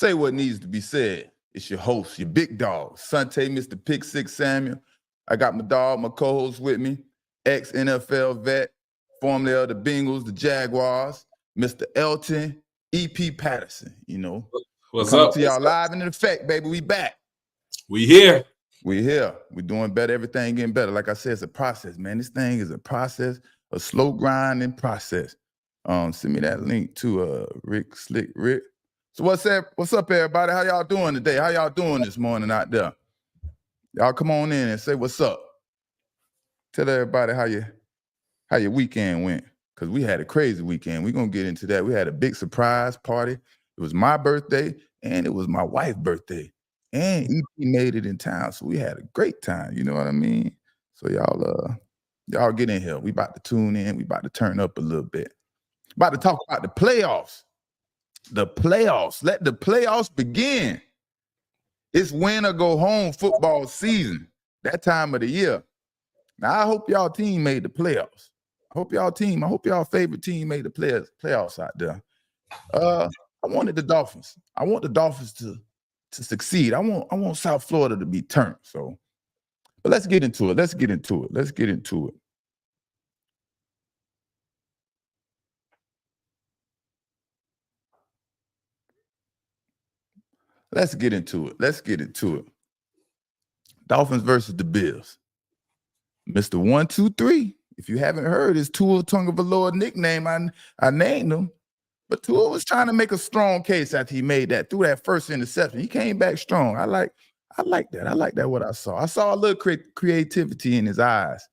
Say what needs to be said. It's your host, your big dog, Asante Mr. Pick Six Samuel. I got my dog, my co-host with me, ex-NFL vet, formerly of the Bengals, the Jaguars, Mr. Elton Patterson. You know, What's coming up? to y'all live in effect, baby. We back. We here. We here. We doing better. Everything getting better. Like I said, it's a process, man. This thing is a process, a slow grinding process. Send me that link to Rick Slick Rick. So what's up, everybody? How y'all doing today? How y'all doing this morning out there? Y'all come on in and say what's up. Tell everybody how your weekend went. Because we had a crazy weekend. We're gonna get into that. We had a big surprise party. It was my birthday and it was my wife's birthday. And EP made it in town. So we had a great time. You know what I mean? So y'all get in here. We about to tune in. We about to turn up a little bit. About to talk about the playoffs. The playoffs. Let the playoffs begin. It's win or go home football season. That time of the year. Now, I hope y'all team made the playoffs. I hope y'all favorite team made the playoffs out there. I wanted the Dolphins. I want the Dolphins to succeed. I want South Florida to be turned. So, but let's get into it. Let's get into it. Dolphins versus the Bills. Mr. 1, 2, 3. If you haven't heard his Tua Tagovialoa nickname, I named him. But Tua was trying to make a strong case after he made that, threw that first interception. He came back strong. I like that. I like that what I saw. I saw a little creativity in his eyes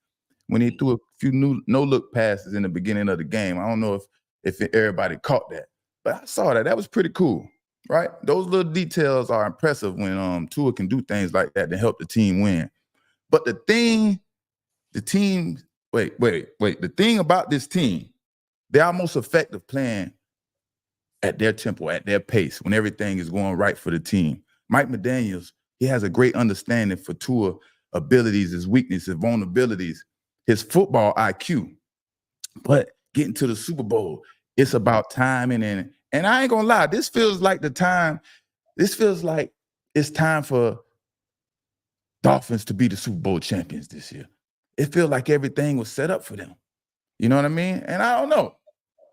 when he threw a few no-look passes in the beginning of the game. I don't know if everybody caught that. But I saw that. That was pretty cool. Right? Those little details are impressive when Tua can do things like that to help the team win. But the thing about this team, they're our most effective playing at their tempo, at their pace, when everything is going right for the team. Mike McDaniels, he has a great understanding for Tua abilities, his weaknesses, his vulnerabilities, his football IQ. But getting to the Super Bowl, it's about timing and I ain't gonna lie, this feels like it's time for Dolphins to be the Super Bowl champions this year. It feels like everything was set up for them. You know what I mean? And I don't know.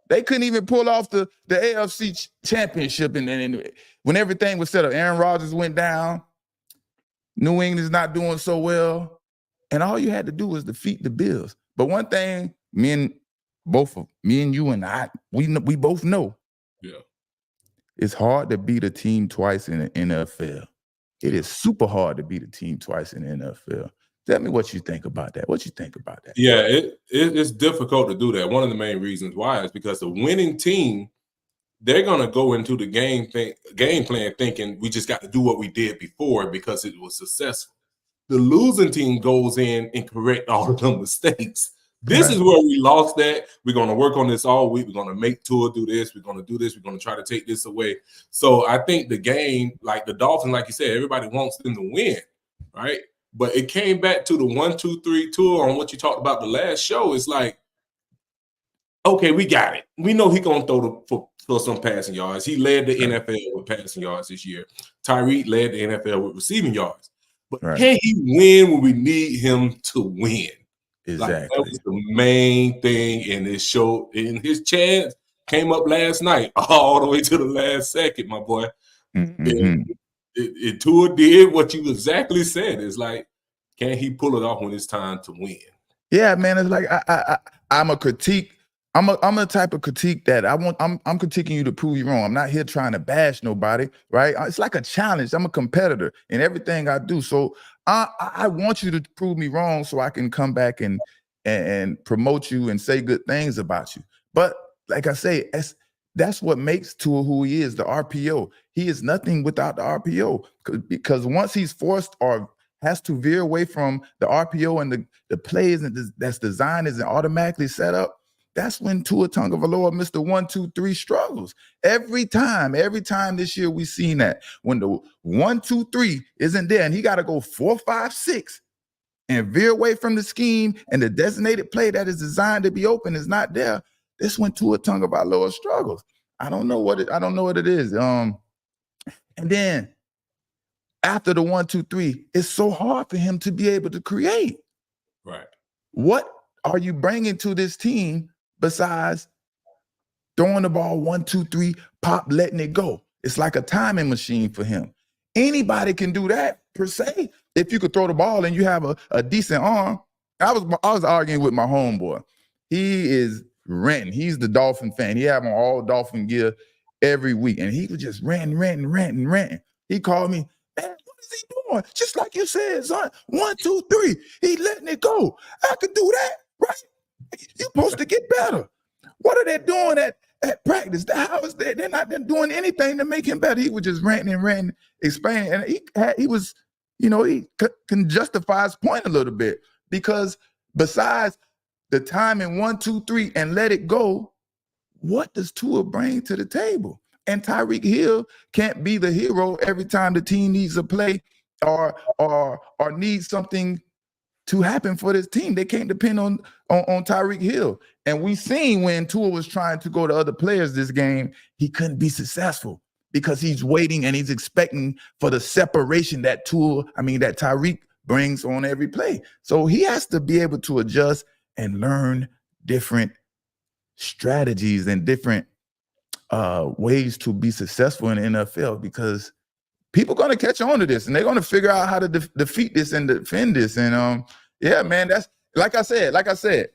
They couldn't even pull off the AFC championship and when everything was set up. Aaron Rodgers went down. New England's not doing so well. And all you had to do was defeat the Bills. But one thing, me and you and I, we both know. Yeah. It's hard to beat a team twice in the NFL. It is super hard to beat a team twice in the NFL. Tell me what you think about that. Yeah, it's difficult to do that. One of the main reasons why is because the winning team, they're going to go into the game plan thinking we just got to do what we did before because it was successful. The losing team goes in and correct all of the mistakes. This is where we lost that. We're going to work on this all week. We're going to make Tua do this. We're going to do this. We're going to try to take this away. So I think the game, like the Dolphins, like you said, everybody wants them to win, right? But it came back to the 1, 2, 3 tour on what you talked about the last show. It's like, okay, we got it. We know he's going to throw for some passing yards. He led the NFL with passing yards this year. Tyreek led the NFL with receiving yards. But can he win when we need him to win? Exactly. Like, that was the main thing in this show. And his chance came up last night all the way to the last second, my boy. Mm-hmm. And Tua did what you exactly said. It's like, can he pull it off when it's time to win? Yeah, man. It's like I'm a critique. I'm a type of critique that I'm critiquing you to prove you wrong. I'm not here trying to bash nobody, right? It's like a challenge. I'm a competitor in everything I do. So I want you to prove me wrong so I can come back and promote you and say good things about you. But like I say, that's what makes Tua who he is, the RPO. He is nothing without the RPO because once he's forced or has to veer away from the RPO and the plays that's designed and automatically set up, that's when Tua Tagovailoa, Mr. 1, 2, 3 struggles. Every time this year we've seen that. When the 1, 2, 3 isn't there and he got to go 4, 5, 6 and veer away from the scheme and the designated play that is designed to be open is not there, this when Tua Tagovailoa struggles. I don't know what it is. And then after the 1, 2, 3, it's so hard for him to be able to create. Right. What are you bringing to this team besides throwing the ball 1, 2, 3, pop, letting it go? It's like a timing machine for him. Anybody can do that per se. If you could throw the ball and you have a decent arm. I was arguing with my homeboy. He is ranting. He's the Dolphin fan. He have on all Dolphin gear every week. And he was just ranting. He called me, man, what is he doing? Just like you said, son. 1, 2, 3. He letting it go. I could do that, right? You're supposed to get better. What are they doing at practice? How is that? They're not doing anything to make him better. He was just ranting, explaining. And he was, he can justify his point a little bit, because besides the time in 1, 2, 3 and let it go, what does Tua bring to the table? And Tyreek Hill can't be the hero every time the team needs a play or needs something to happen for this team. They can't depend on Tyreek Hill. And we seen when Tua was trying to go to other players this game, he couldn't be successful because he's waiting and he's expecting for the separation that Tyreek brings on every play. So he has to be able to adjust and learn different strategies and different ways to be successful in the NFL, because people are going to catch on to this and they're going to figure out how to defeat this and defend this. And yeah, man, that's like I said,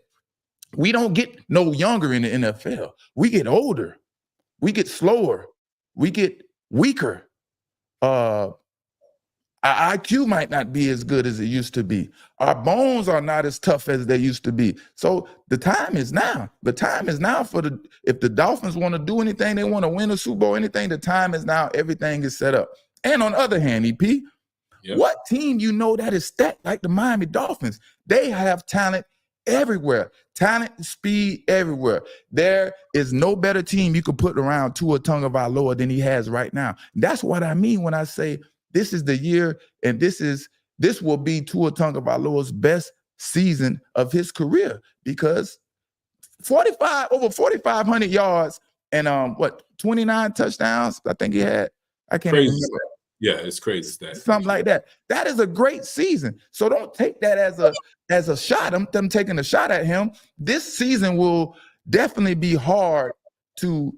we don't get no younger in the NFL. We get older, we get slower, we get weaker. Our IQ might not be as good as it used to be. Our bones are not as tough as they used to be. So the time is now. The time is now if the Dolphins want to do anything, they want to win a Super Bowl, anything, the time is now. Everything is set up. And on the other hand, EP, what team that is stacked like the Miami Dolphins? They have talent everywhere. Talent, speed everywhere. There is no better team you could put around Tua Tagovailoa than he has right now. That's what I mean when I say this is the year, and this will be Tua Tagovailoa's best season of his career, because over 4,500 yards and 29 touchdowns I think he had. I can't even remember. Yeah, it's crazy. Something like that. That is a great season. So don't take that as a shot. Them taking a shot at him. This season will definitely be hard to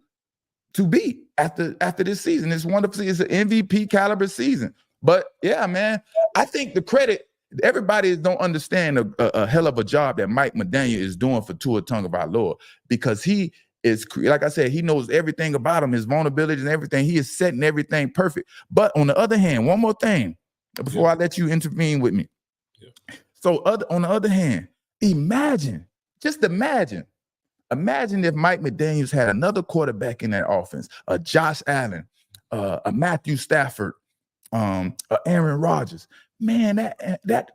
beat after this season. It's wonderful. It's an MVP caliber season. But yeah, man, I think the credit, everybody don't understand a hell of a job that Mike McDaniel is doing for Tua Tagovailoa, because he is, like I said, he knows everything about him, his vulnerabilities and everything. He is setting everything perfect. But on the other hand, one more thing before I let you intervene with me. Yeah. So on the other hand, imagine if Mike McDaniels had another quarterback in that offense, a Josh Allen, a Matthew Stafford, a Aaron Rodgers. Man, that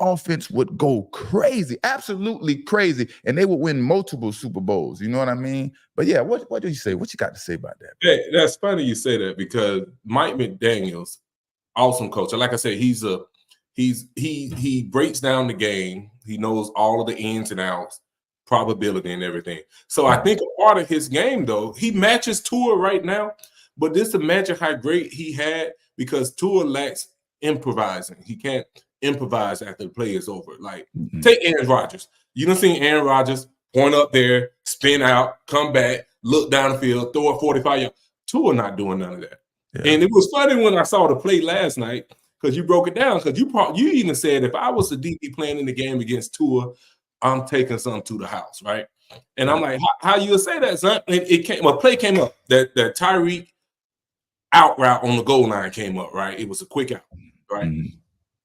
offense would go crazy, absolutely crazy, and they would win multiple Super Bowls. You know what I mean? But yeah, what do you say? What you got to say about that? Hey, that's funny you say that, because Mike McDaniels, awesome coach. Like I said, he breaks down the game. He knows all of the ins and outs, probability and everything. So I think a part of his game, though, he matches Tua right now. But just imagine how great he had, because Tua lacks improvising. He can't improvise after the play is over. Like, take Aaron Rodgers. You done seen Aaron Rodgers point up there, spin out, come back, look down the field, throw a 45 yards. Tua not doing none of that. Yeah. And it was funny when I saw the play last night, because you broke it down, because you even said, if I was the DB playing in the game against Tua, I'm taking something to the house, right? And I'm like, how you say that, son? And a play came up that Tyreek out route on the goal line came up, right? It was a quick out, right?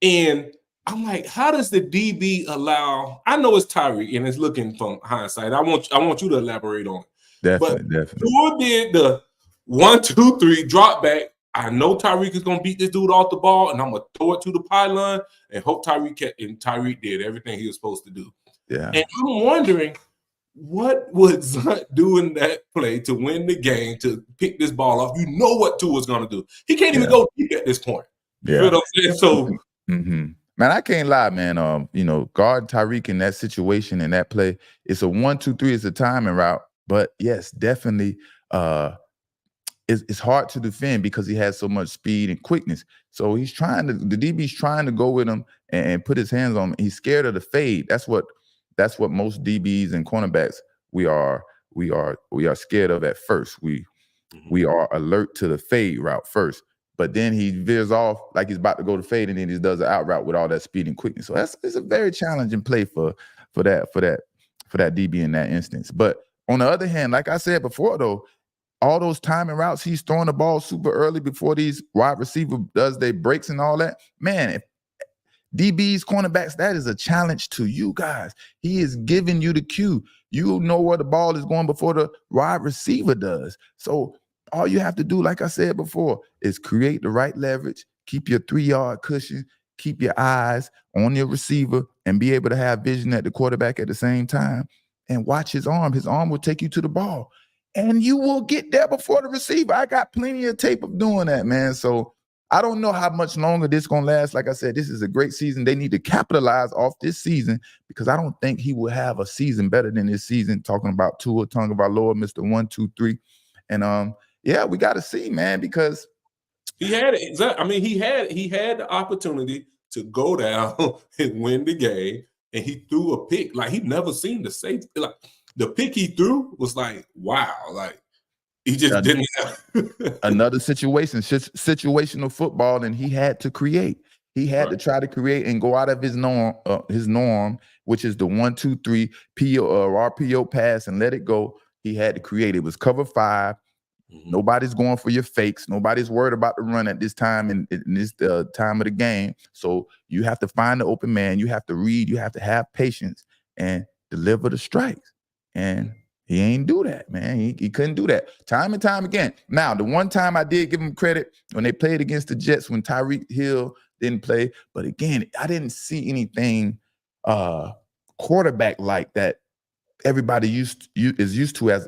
And I'm like, how does the DB allow? I know it's Tyreek, and it's looking from hindsight. I want you to elaborate on it. Definitely. Tua did the 1, 2, 3 drop back. I know Tyreek is gonna beat this dude off the ball, and I'm gonna throw it to the pylon and hope Tyreek and Tyreek did everything he was supposed to do. Yeah. And I'm wondering, what would Zunt do in that play to win the game, to pick this ball off? You know what Tua's gonna do. He can't even go deep at this point. Yeah. You know what I'm saying? So man, I can't lie, man. Guard Tyreek in that situation, in that play, it's a 1, 2, 3, it's a timing route. But yes, definitely it's hard to defend because he has so much speed and quickness. So the DB's trying to go with him and put his hands on him. He's scared of the fade. That's what most DBs and cornerbacks we are scared of at first. We are alert to the fade route first, but then he veers off like he's about to go to fade, and then he does an out route with all that speed and quickness. So it's a very challenging play for that DB in that instance. But on the other hand, like I said before, though, all those timing routes, he's throwing the ball super early before these wide receiver does their breaks and all that. Man, if DBs, cornerbacks, that is a challenge to you guys. He is giving you the cue. You know where the ball is going before the wide receiver does. So all you have to do, like I said before, is create the right leverage, keep your 3-yard cushion, keep your eyes on your receiver, and be able to have vision at the quarterback at the same time, and watch his arm. His arm will take you to the ball, and you will get there before the receiver. I got plenty of tape of doing that, man. So I don't know how much longer this is going to last. Like I said, this is a great season. They need to capitalize off this season, because I don't think he will have a season better than this season. Talking about Tua Tagovialoa, Mr. 1, 2, 3. And yeah, we got to see, man, because he had it. I mean, he had the opportunity to go down and win the game, and he threw a pick. Like, he never seen the safety. Like, the pick he threw was like, wow. Like, he just didn't have another situational football, and he had to create. He had to try to create and go out of his norm, which is the 1, 2, 3 RPO pass, and let it go. He had to create. It was cover 5. Nobody's going for your fakes. Nobody's worried about the run at this time in this time of the game. So you have to find the open man. You have to read. You have to have patience and deliver the strikes. And he ain't do that, man. He couldn't do that time and time again. Now, the one time I did give him credit when they played against the Jets, when Tyreek Hill didn't play. But again, I didn't see anything quarterback like that everybody is used to as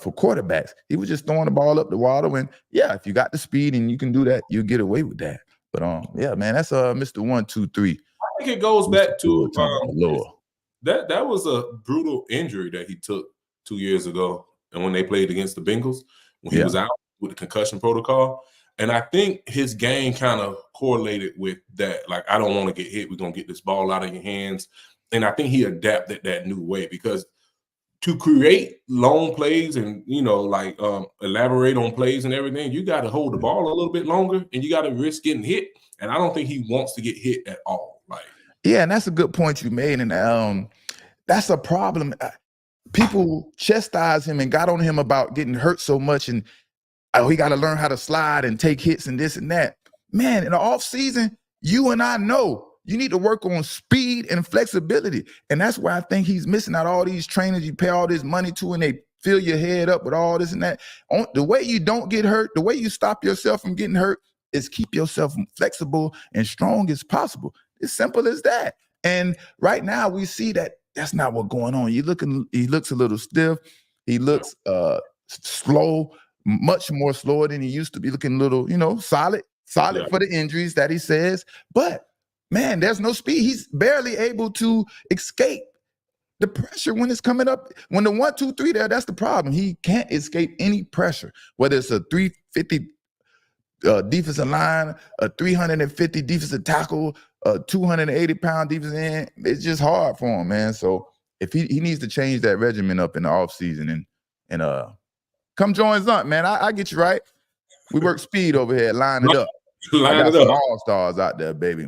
for quarterbacks. He was just throwing the ball up the water, and yeah, if you got the speed and you can do that, you get away with that. But yeah, man, that's Mr. 1, 2, 3. I think it goes back to lower. That was a brutal injury that he took 2 years ago, and when they played against the Bengals, when he was out with the concussion protocol. And I think his game kind of correlated with that. Like, I don't want to get hit. We're going to get this ball out of your hands. And I think he adapted that new way, because to create long plays and, elaborate on plays and everything, you got to hold the ball a little bit longer, and you got to risk getting hit. And I don't think he wants to get hit at all. Yeah, and that's a good point you made. And that's a problem. People chastised him and got on him about getting hurt so much, and he got to learn how to slide and take hits and this and that. Man, in the off season, you and I know you need to work on speed and flexibility. And that's why I think he's missing out all these trainers you pay all this money to, and they fill your head up with all this and that. The way you don't get hurt, the way you stop yourself from getting hurt, is keep yourself flexible and strong as possible. It's simple as that. And right now we see that that's not what's going on. He looks a little stiff. He looks slow, much more slower than he used to be, looking a little, solid for the injuries that he says. But man, there's no speed. He's barely able to escape the pressure when it's coming up. When the 1, 2, 3 there, that's the problem. He can't escape any pressure, whether it's a 350 defensive line, a 350 defensive tackle, a 280-pound defensive end. It's just hard for him, man. So if he needs to change that regimen up in the offseason and come join Zunt, man. I get you right. We work speed over here. Line it up. I got some all-stars out there, baby.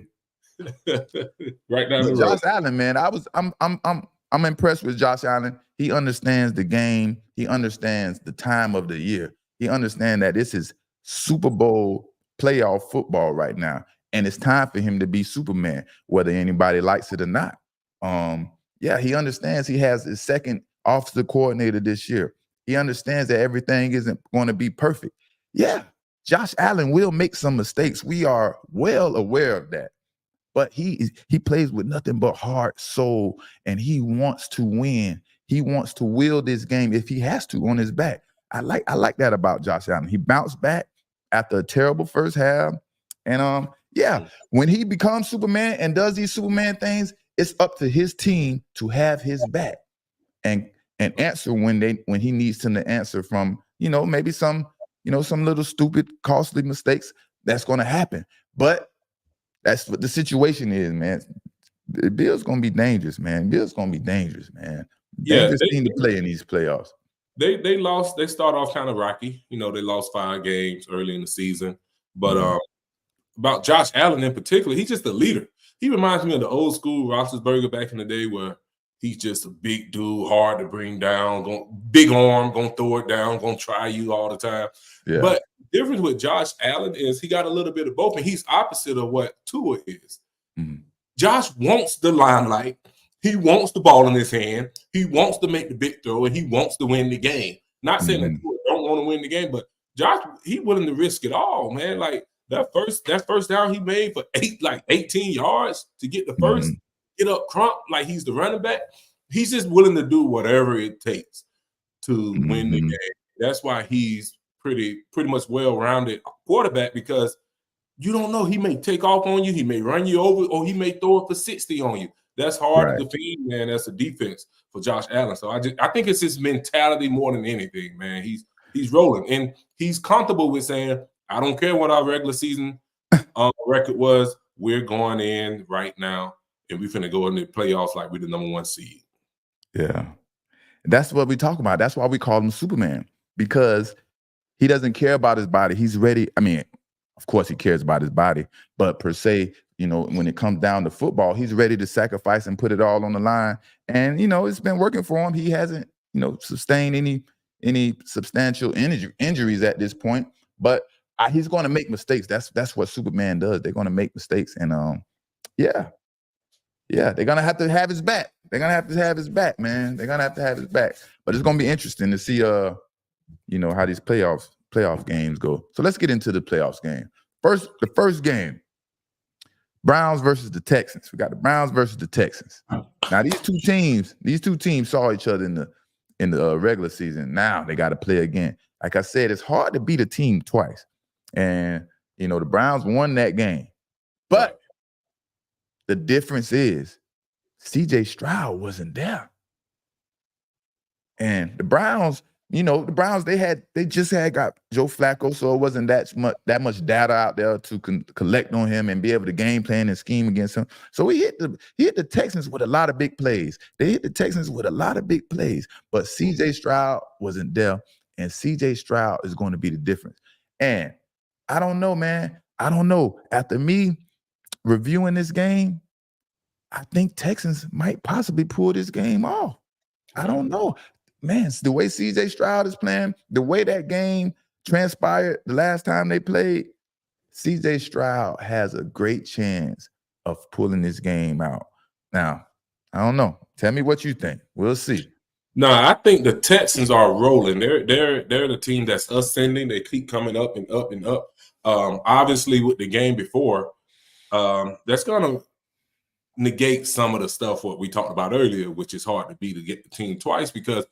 Right down the road. Josh Allen, man, I'm impressed with Josh Allen. He understands the game. He understands the time of the year. He understands that this is Super Bowl playoff football right now, and it's time for him to be Superman, whether anybody likes it or not. Yeah, he understands he has his second offensive coordinator this year. He understands that everything isn't going to be perfect. Yeah, Josh Allen will make some mistakes. We are well aware of that. But he plays with nothing but heart, soul, and he wants to win. He wants to will this game if he has to on his back. I like that about Josh Allen. He bounced back after a terrible first half. And yeah, when he becomes Superman and does these Superman things, it's up to his team to have his back and answer when he needs them to answer from, maybe some, some little stupid, costly mistakes. That's going to happen. But that's what the situation is, man. Bill's going to be dangerous, man. Bill's going to be dangerous, man. Dangerous team to play in these playoffs. They lost. They start off kind of rocky. They lost 5 games early in the season. But about Josh Allen in particular, he's just a leader. He reminds me of the old school Roethlisberger back in the day, where he's just a big dude, hard to bring down, big arm, gonna throw it down, gonna try you all the time. Yeah. But the difference with Josh Allen is he got a little bit of both, and he's opposite of what Tua is. Mm-hmm. Josh wants the limelight. He wants the ball in his hand. He wants to make the big throw, and he wants to win the game. Not saying that Tua don't want to win the game, but Josh, he willing to risk it all, man. Like that first down he made for 18 yards to get the first, get up Crump like he's the running back. He's just willing to do whatever it takes to win the game. That's why he's pretty much well-rounded quarterback, because you don't know. He may take off on you, he may run you over, or he may throw it for 60 on you. That's hard to defend, man. That's a defense for Josh Allen. So I think it's his mentality more than anything, man. He's rolling, and he's comfortable with saying, I don't care what our regular season record was. We're going in right now, and we're finna go in the playoffs like we're the #1 seed. Yeah. That's what we talk about. That's why we call him Superman, because he doesn't care about his body. He's ready. I mean, of course he cares about his body, but per se, when it comes down to football, he's ready to sacrifice and put it all on the line. And, it's been working for him. He hasn't, sustained any substantial injuries at this point, but he's going to make mistakes. That's what Superman does. They're going to make mistakes. And they're going to have his back. They're going to have to have his back, man. They're going to have to have his back. But it's going to be interesting to see, how these playoff games go. So let's get into the playoffs game. The first game, Browns versus the Texans. We got the Browns versus the Texans. Now these two teams saw each other in the regular season. Now they got to play again. Like I said, it's hard to beat a team twice. And the Browns won that game. But the difference is CJ Stroud wasn't there. And the Browns, they just got Joe Flacco, so it wasn't that much data out there to collect on him and be able to game plan and scheme against him. So he hit the Texans with a lot of big plays. They hit the Texans with a lot of big plays, but CJ Stroud wasn't there, and CJ Stroud is going to be the difference. And I don't know, man. I don't know. After me reviewing this game, I think Texans might possibly pull this game off. I don't know. Man, the way CJ Stroud is playing, the way that game transpired the last time they played, CJ Stroud has a great chance of pulling this game out. Now, I don't know. Tell me what you think. We'll see. No, I think the Texans are rolling. They're the team that's ascending. They keep coming up and up and up. Obviously, with the game before, that's gonna negate some of the stuff what we talked about earlier, which is hard to get the team twice, because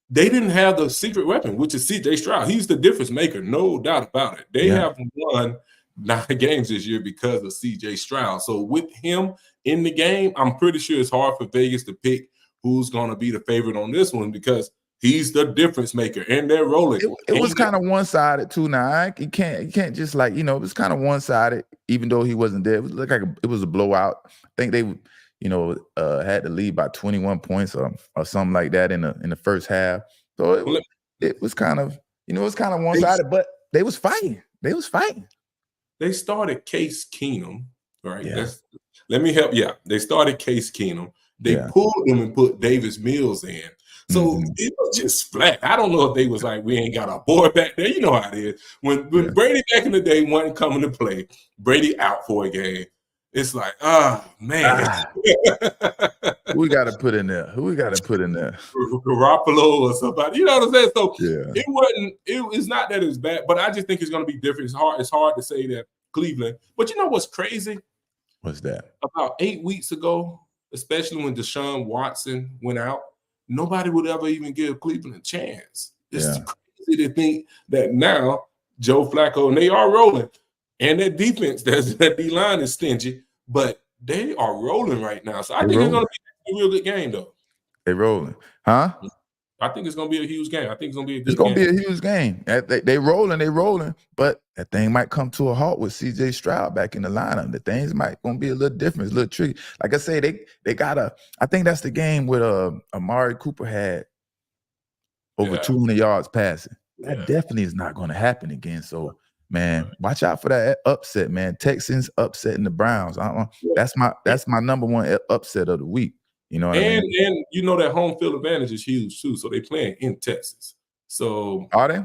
they didn't have the secret weapon, which is CJ Stroud. He's the difference maker, no doubt about it. They have won 9 games this year because of CJ Stroud. So with him in the game, I'm pretty sure it's hard for Vegas to pick who's going to be the favorite on this one, because he's the difference maker, and they're rolling. It was kind of one-sided too. Now you can't just it was kind of one-sided, even though he wasn't there. It looked like it was a blowout. I think they, had to lead by 21 points or something like that in the first half. So it was kind of one-sided, but they was fighting. They started Case Keenum, right? Yeah. Let me help you out. They started Case Keenum. They pulled him and put Davis Mills in. So it was just flat. I don't know if they was like, we ain't got our boy back there. You know how it is. When Brady back in the day wasn't coming to play, Brady out for a game. It's like, man. Who we got to put in there? Garoppolo or somebody. You know what I'm saying? So it's not that it's bad, but I just think it's going to be different. It's hard to say that Cleveland. But you know what's crazy? What's that? About 8 weeks ago, especially when Deshaun Watson went out, nobody would ever even give Cleveland a chance. It's crazy to think that now Joe Flacco, and they are rolling, and their defense, that D-line is stingy, but they are rolling right now. So I think it's going to be a real good game, though. They rolling. Huh? I think it's gonna be a huge game. I think it's gonna be a It's good gonna game. be a huge game. They rolling, but that thing might come to a halt with CJ Stroud back in the lineup. The things might gonna be a little different, it's a little tricky. Like I say, they gotta. I think that's the game with Amari Cooper had over 200 yards passing. That definitely is not gonna happen again. So man, watch out for that upset, man. Texans upsetting the Browns. That's my number one upset of the week. You know what I mean? And you know that home field advantage is huge too. So they playing in Texas. So are they?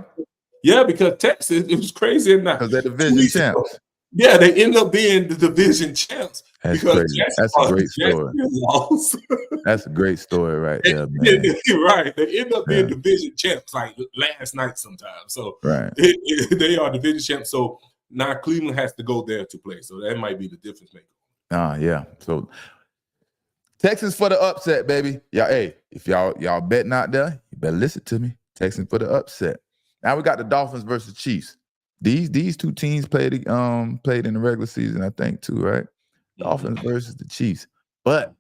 Yeah, because Texas, it was crazy enough. Because they're division champs. Yeah, they end up being the division champs. That's because crazy. That's a great story. Lost. That's a great story right there, man. Right. They end up being division champs like last night sometimes. So they are division champs. So now Cleveland has to go there to play. So that might be the difference maker. Yeah. So Texans for the upset, baby. Yeah, hey, if y'all betting out there, you better listen to me. Texans for the upset. Now we got the Dolphins versus Chiefs. These two teams played in the regular season, I think, too, right? Dolphins versus the Chiefs. But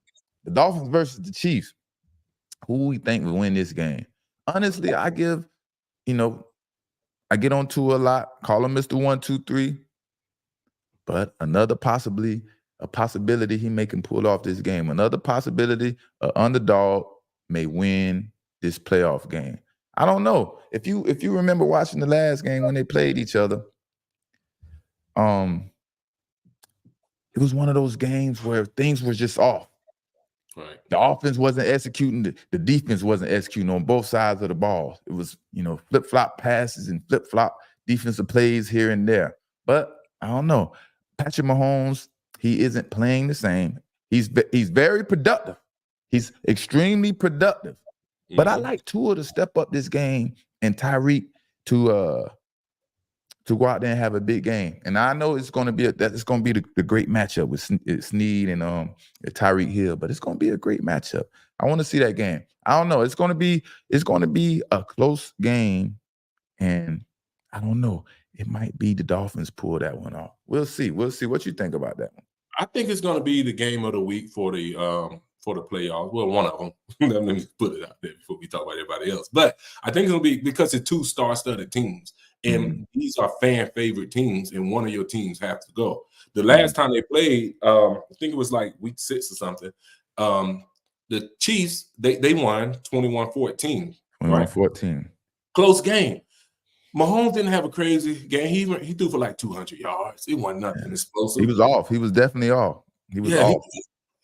the Dolphins versus the Chiefs, who we think will win this game? Honestly, I get on Tua a lot, call him Mr. 1, 2, 3. But another possibility he may can pull off this game. Another possibility, an underdog may win this playoff game. I don't know. If you remember watching the last game when they played each other, it was one of those games where things were just off. Right. The offense wasn't executing. The defense wasn't executing on both sides of the ball. It was, flip-flop passes and flip-flop defensive plays here and there. But I don't know. Patrick Mahomes, he isn't playing the same. He's very productive. He's extremely productive. But I like Tua to step up this game and Tyreek to go out there and have a big game. And I know it's going to be the great matchup with Snead and Tyreek Hill, but it's going to be a great matchup. I want to see that game. I don't know. It's going to be a close game, and I don't know. It might be the Dolphins pull that one off. We'll see. We'll see. What you think about that one? I think it's going to be the game of the week for the playoffs. Well, one of them. Let me put it out there before we talk about everybody else. But I think it's going to be because it's two star-studded teams, and these are fan favorite teams, and one of your teams has to go. The last time they played, I think it was like week 6 or something. The Chiefs they won 21-14. 21-14. Close game. Mahomes didn't have a crazy game. He threw for like 200 yards. It wasn't nothing explosive. He was off. He was definitely off. He was off.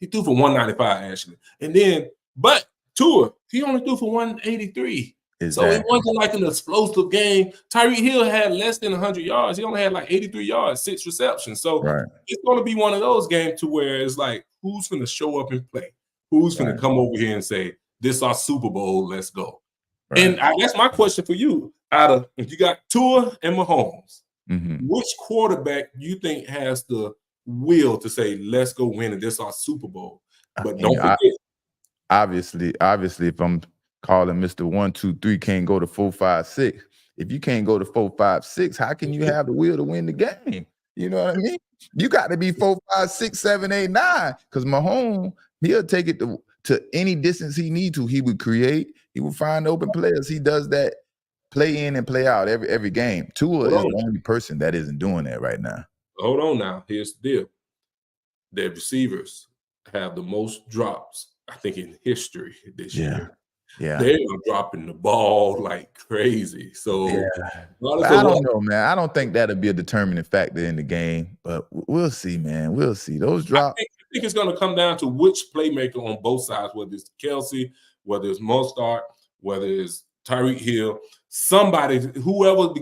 He threw for 195 actually, and then but Tua he only threw for 183. Exactly. So it wasn't like an explosive game. Tyreek Hill had less than 100 yards. He only had like 83 yards, 6 receptions. So it's going to be one of those games to where it's like, who's going to show up and play? Who's going to come over here and say, "This is our Super Bowl. Let's go." And that's my question for you. If you got Tua and Mahomes, which quarterback you think has the will to say, "Let's go win it. This is our Super Bowl"? But don't forget. Obviously, if I'm calling Mr. 1, 2, 3, can't go to 4, 5, 6. If you can't go to 4, 5, 6, how can you have the will to win the game? You know what I mean? You got to be 4, 5, 6, 7, 8, 9. Because Mahomes, he'll take it to any distance he need to. He would create. He would find open players. He does that play in and play out every game. Tua is the only person that isn't doing that right now. Hold on now. Here's the deal. Their receivers have the most drops, I think, in history this year. Yeah. They are dropping the ball like crazy. So I don't know, man. I don't think that'll be a determining factor in the game, but we'll see, man. We'll see. Those drops. I think it's going to come down to which playmaker on both sides, whether it's Kelsey, whether it's Mostert, whether it's Tyreek Hill, somebody, whoever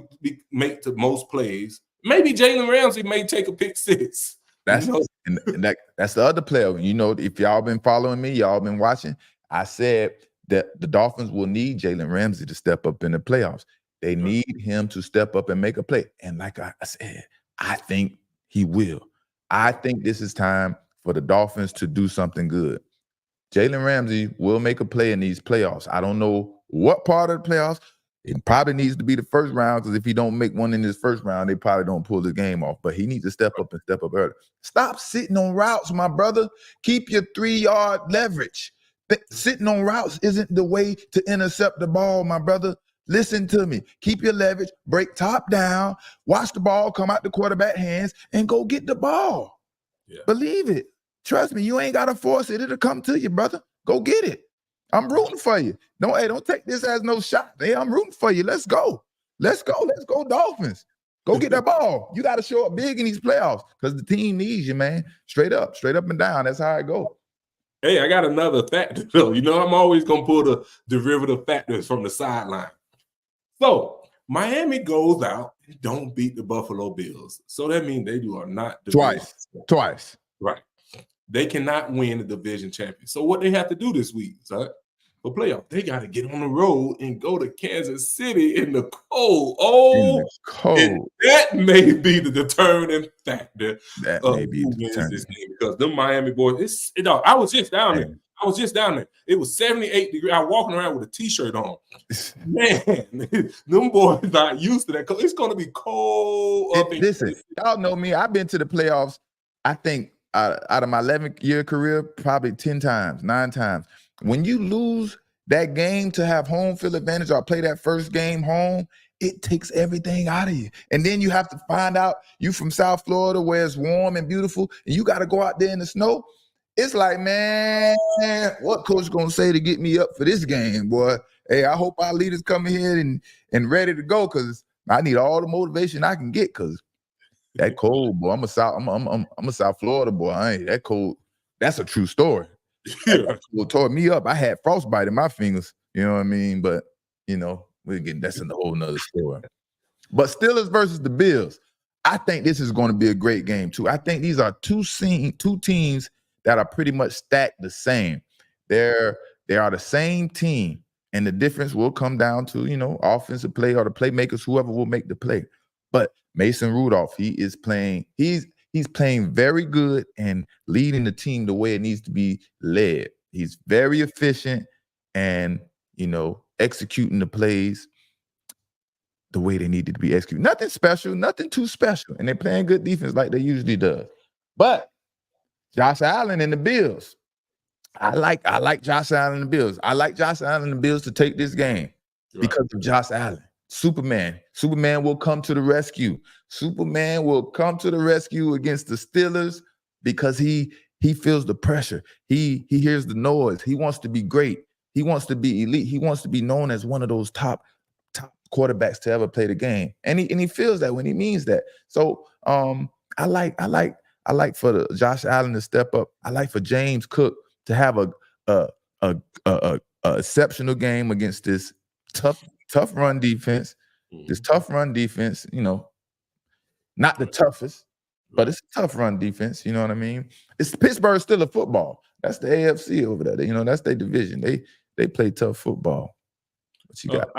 make the most plays. Maybe Jalen Ramsey may take a pick 6. That's that's the other player. If y'all been following me, y'all been watching. I said that the Dolphins will need Jalen Ramsey to step up in the playoffs. They need him to step up and make a play. And like I said, I think he will. I think this is time for the Dolphins to do something good. Jalen Ramsey will make a play in these playoffs. I don't know what part of the playoffs. It probably needs to be the first round, because if he don't make one in this first round, they probably don't pull the game off. But he needs to step up and step up early. Stop sitting on routes, my brother. Keep your 3-yard leverage. Sitting on routes isn't the way to intercept the ball, my brother. Listen to me. Keep your leverage, break top down, watch the ball come out the quarterback hands, and go get the ball. Yeah. Believe it. Trust me, you ain't got to force it. It'll come to you, brother. Go get it. I'm rooting for you. Don't take this as no shot. Hey, I'm rooting for you. Let's go. Let's go. Let's go, Dolphins. Go get that ball. You got to show up big in these playoffs because the team needs you, man. Straight up and down. That's how it goes. Hey, I got another factor, though. You know, I'm always going to pull the derivative factors from the sideline. So, Miami goes out and don't beat the Buffalo Bills. So, that means they are not Twice. Right. They cannot win the division champion. So, what they have to do this week, for playoff, they got to get on the road and go to Kansas City in the cold. And that may be the determining factor of who wins this game because the Miami boys. I was just down there. It was 78 degrees. I was walking around with a T-shirt on. Man, them boys not used to that. It's going to be cold. Listen, y'all know me. I've been to the playoffs. I think out of my 11-year career, probably 9 times. When you lose that game to have home field advantage or play that first game home, it takes everything out of you. And then you have to find out you from South Florida where it's warm and beautiful, and you got to go out there in the snow. It's like, man, what coach going to say to get me up for this game, boy? Hey, I hope our leaders come here and ready to go because I need all the motivation I can get because that cold, boy. I'm a South Florida boy. I ain't that cold. That's a true story. Tore me up. I had frostbite in my fingers. You know what I mean? But that's a whole nother story. But Steelers versus the Bills. I think this is going to be a great game too. I think these are two teams that are pretty much stacked the same. They are the same team, and the difference will come down to offensive play or the playmakers, whoever will make the play. But Mason Rudolph, he is playing. He's playing very good and leading the team the way it needs to be led. He's very efficient and, executing the plays the way they needed to be executed. Nothing special, nothing too special. And they're playing good defense like they usually do. But Josh Allen and the Bills. I like Josh Allen and the Bills. I like Josh Allen and the Bills to take this game because of Josh Allen. Superman will come to the rescue. Superman will come to the rescue against the Steelers because he feels the pressure. He hears the noise. He wants to be great. He wants to be elite. He wants to be known as one of those top quarterbacks to ever play the game. And he feels that when he means that. So I like for the Josh Allen to step up. I like for James Cook to have a exceptional game against this tough run defense. This tough run defense, not the toughest, but it's a tough run defense. You know what I mean? It's Pittsburgh still a football. That's the AFC over there. That's their division. They play tough football. What you got?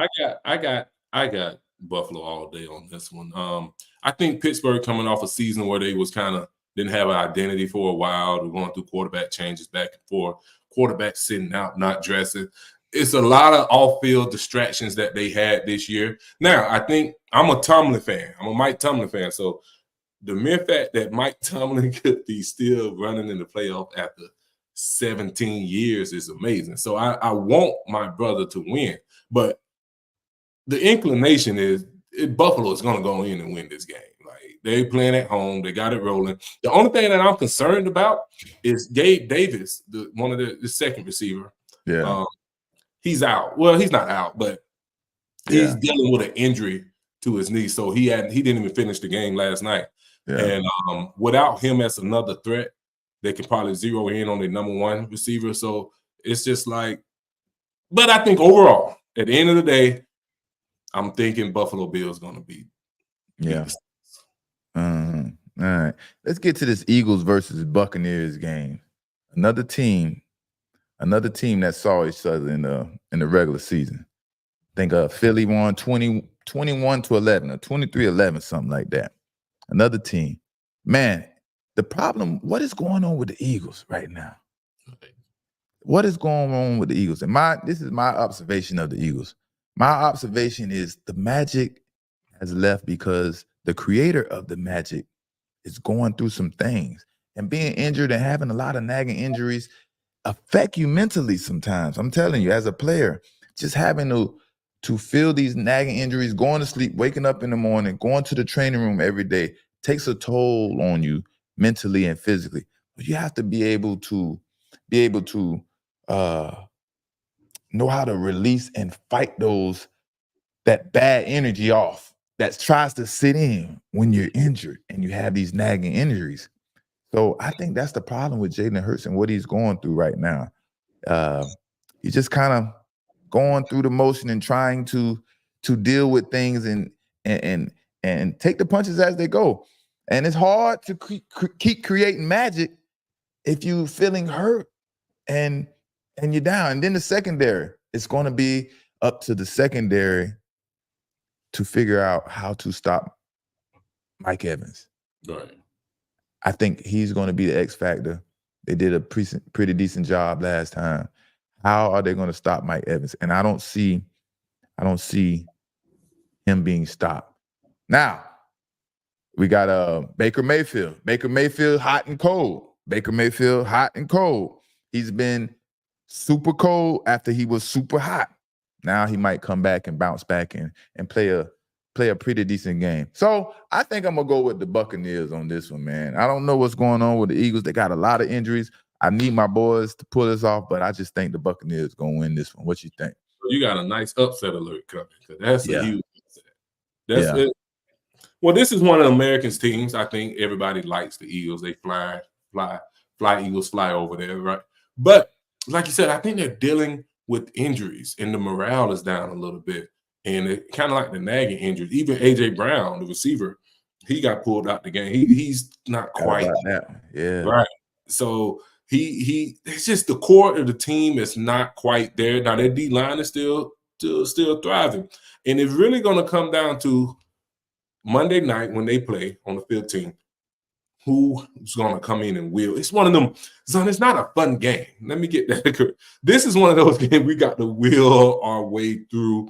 I got Buffalo all day on this one. I think Pittsburgh coming off a season where they was kind of didn't have an identity for a while. They're going through quarterback changes back and forth. Quarterback sitting out, not dressing. It's a lot of off-field distractions that they had this year. Now, I think I'm a Tomlin fan. I'm a Mike Tomlin fan. So the mere fact that Mike Tomlin could be still running in the playoff after 17 years is amazing. So I want my brother to win. But the inclination is Buffalo is going to go in and win this game. Like, they playing at home. They got it rolling. The only thing that I'm concerned about is Gabe Davis, one of the second receiver. Yeah. He's out. Well, he's not out, but he's dealing with an injury to his knee. So he didn't even finish the game last night. Yeah. And without him as another threat, they can probably zero in on their number one receiver. So it's just like, but I think overall, at the end of the day, I'm thinking Buffalo Bills going to beat. Yeah. All right. Let's get to this Eagles versus Buccaneers game. Another team that saw each other in the regular season. I think Philly won 21-11 or 23-11, something like that. Another team. Man, the problem, what is going on with the Eagles right now? What is going on with the Eagles? And this is my observation of the Eagles. My observation is the magic has left because the creator of the magic is going through some things and being injured and having a lot of nagging injuries. affect you mentally sometimes. I'm telling you, as a player, just having to feel these nagging injuries, going to sleep, waking up in the morning, going to the training room every day takes a toll on you mentally and physically. But you have to be able to know how to release and fight that bad energy off that tries to sit in when you're injured and you have these nagging injuries. So I think that's the problem with Jalen Hurts and what he's going through right now. He's just kind of going through the motion and trying to deal with things and take the punches as they go. And it's hard to keep creating magic if you feeling hurt and you're down. And then the secondary, it's going to be up to the secondary to figure out how to stop Mike Evans. Right. I think he's going to be the X factor. They did a pretty decent job last time. How are they going to stop Mike Evans? And I don't see him being stopped. Now, we got Baker Mayfield. Baker Mayfield hot and cold. Baker Mayfield hot and cold. He's been super cold after he was super hot. Now he might come back and bounce back and play a pretty decent game. So I think I'm gonna go with the Buccaneers on this one, man. I don't know what's going on with the Eagles. They got a lot of injuries. I need my boys to pull this off, but I just think the Buccaneers gonna win this one. What you think? You got a nice upset alert coming. That's a huge upset. That's Yeah. it. Well, this is one of America's teams. I think everybody likes the Eagles. They fly, Eagles fly over there, right? But like you said, I think they're dealing with injuries and the morale is down a little bit. And it kind of like the nagging injuries. Even AJ Brown, the receiver, he got pulled out the game. He's not quite that. Yeah. Right. So it's just the core of the team is not quite there. Now their D line is still thriving. And it's really gonna come down to Monday night when they play on the 15th, who's going to come in and will. It's one of them, son, it's not a fun game. Let me get that correct. This is one of those games we got to will our way through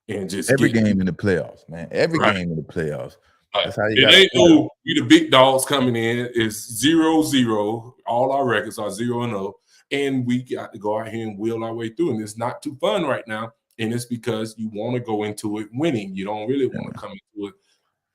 and just every game in the playoffs, man. Every game in the playoffs. That's how you got to we the big dogs coming in. It's 0-0. All our records are 0-0. And we got to go out here and will our way through. And it's not too fun right now. And it's because you want to go into it winning. You don't really want to come into it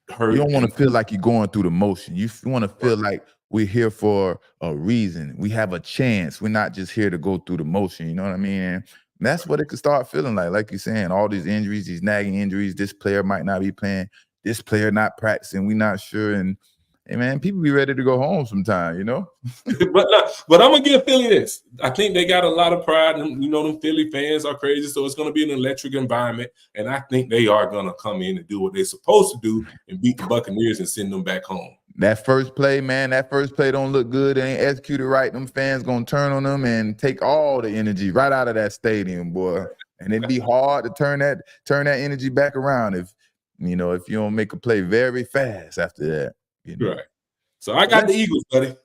hurt. You don't want to feel like you're going through the motion. You want to feel like we're here for a reason. We have a chance. We're not just here to go through the motion. You know what I mean? And that's what it could start feeling like you're saying, all these injuries, these nagging injuries. This player might not be playing. This player not practicing. We're not sure. And hey, man, people be ready to go home sometime, you know? but I'm going to give Philly this. I think they got a lot of pride. And, you know, them Philly fans are crazy. So it's going to be an electric environment. And I think they are going to come in and do what they're supposed to do and beat the Buccaneers and send them back home. That first play, man, don't look good. They ain't executed right. Them fans going to turn on them and take all the energy right out of that stadium, boy. And it'd be hard to turn that energy back around if you don't make a play very fast after that. You know? Right. So I got the Eagles, buddy.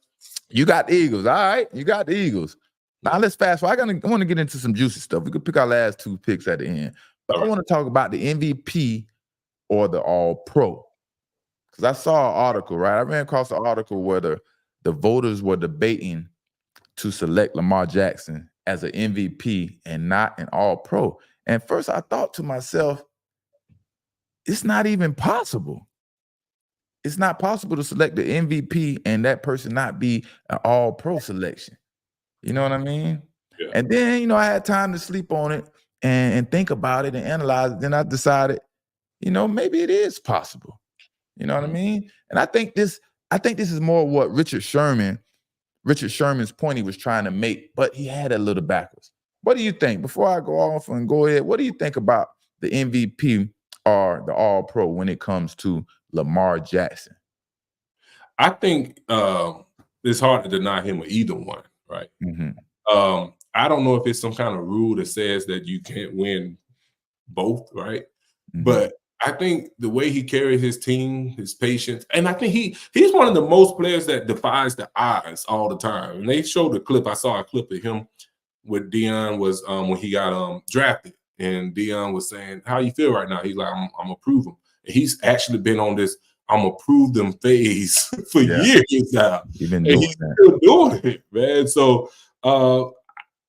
You got the Eagles. All right. You got the Eagles. Now let's fast forward. I want to get into some juicy stuff. We could pick our last two picks at the end. But I want to talk about the MVP or the All Pro. Because I saw an article, right? I ran across an article where the voters were debating to select Lamar Jackson as an MVP and not an All Pro. And first I thought to myself, it's not even possible. It's not possible to select the MVP and that person not be an All Pro selection. You know what I mean? Yeah. And then, I had time to sleep on it and think about it and analyze it. Then I decided, maybe it is possible. You know what I mean? And I think this is more what Richard Sherman's point he was trying to make, but he had it a little backwards. What do you think? Before I go off and go ahead, what do you think about the MVP or the All Pro when it comes to Lamar Jackson? I think it's hard to deny him either one, right? Mm-hmm. I don't know if it's some kind of rule that says that you can't win both, right? Mm-hmm. But I think the way he carries his team, his patience, and I think he's one of the most players that defies the odds all the time. And they showed a clip. I saw a clip of him with Deion was when he got drafted, and Deion was saying, "How you feel right now?" He's like, "I'm gonna prove him." And he's actually been on this "I'm gonna prove them" phase for years now. He's been doing that. Still doing it, man. So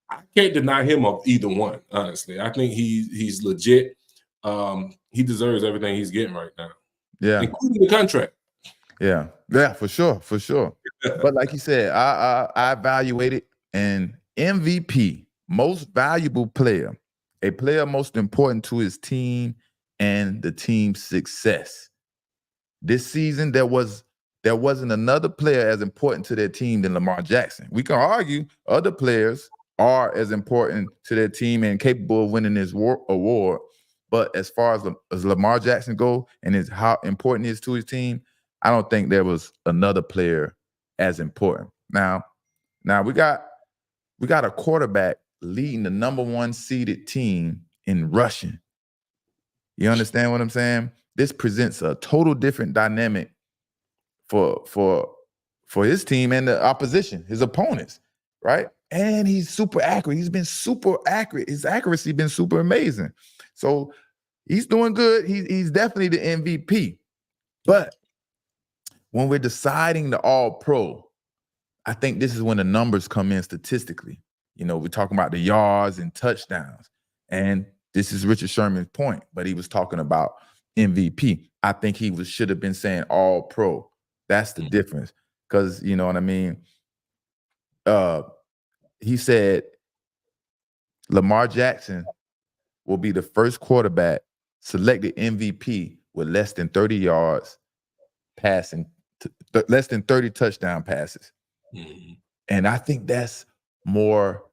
I can't deny him of either one. Honestly, I think he's legit. He deserves everything he's getting right now. Yeah, including the contract. Yeah, for sure, for sure. But like you said, I evaluate it, and MVP, most valuable player, a player most important to his team and the team's success. This season, there wasn't another player as important to their team than Lamar Jackson. We can argue other players are as important to their team and capable of winning this award. But as far as Lamar Jackson go and how important he is to his team, I don't think there was another player as important. Now we got a quarterback leading the #1 seeded team in rushing. You understand what I'm saying? This presents a total different dynamic for his team and the opposition, his opponents, right? And he's super accurate. He's been super accurate. His accuracy been super amazing. So he's doing good. He's definitely the MVP. But when we're deciding the All Pro, I think this is when the numbers come in statistically. You know, we're talking about the yards and touchdowns. And this is Richard Sherman's point, but he was talking about MVP. I think he should have been saying All Pro. That's the difference. Because, you know what I mean? He said Lamar Jackson will be the first quarterback selected MVP with less than 30 yards passing, less than 30 touchdown passes. Mm-hmm. And I think that's more